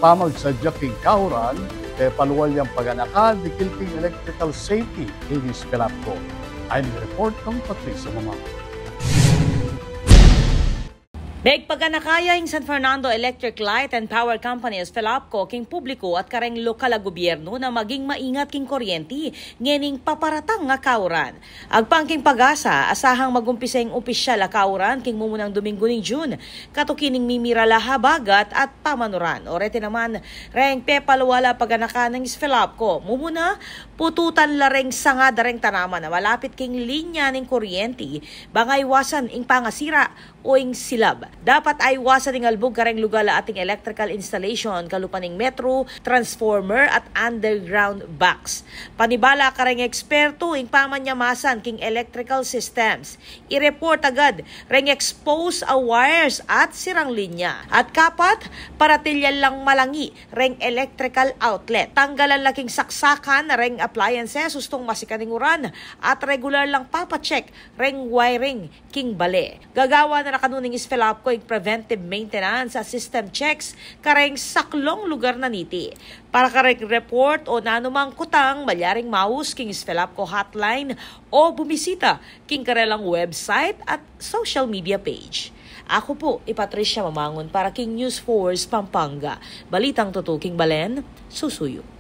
pamagsadya king kauran, kaya paluwal yung paganaka, di kilting electrical safety, inis Pelapco. Ay report ng Patricia Mamang. Beg pagkanakaya ing San Fernando Electric Light and Power Company as Pelapco king publiko at kareng lokal a gobyerno na maging maingat king kuryente ngening paparatang nga kauran. Agpangking pag-asa asahang magumpisa ing opisyal a kauran king mumunang Domingo ning June katukining mimirala habagat at pamanuran. Orete naman reng pepalwala pagkanaka ng Pelapco mumuna pututan lareng sanga dareng tanaman na malapit king linya ning kuryente bangay wasan ing pangasira o ing silab. Dapat ay iwasan ng albog kareng lugar ating electrical installation kalupaning metro, transformer at underground box. Panibala kareng eksperto ing pamanyamasan king electrical systems. I-report agad reng expose a wires at sirang linya. At kapat, paratilyan lang malangi reng electrical outlet. Tanggalan laking saksakan na reng appliances sustong masikaninguran at regular lang papacheck reng wiring king bale. Gagawa na kanuning Pelapco ing preventive maintenance sa system checks kareng saklong lugar na niti. Para kareng report o nanumang kutang malyaring maus king Pelapco hotline o bumisita king karelang website at social media page. Ako po, Patricia Mamangon para king News Force Pampanga. Balitang tutuking Balen, susuyo.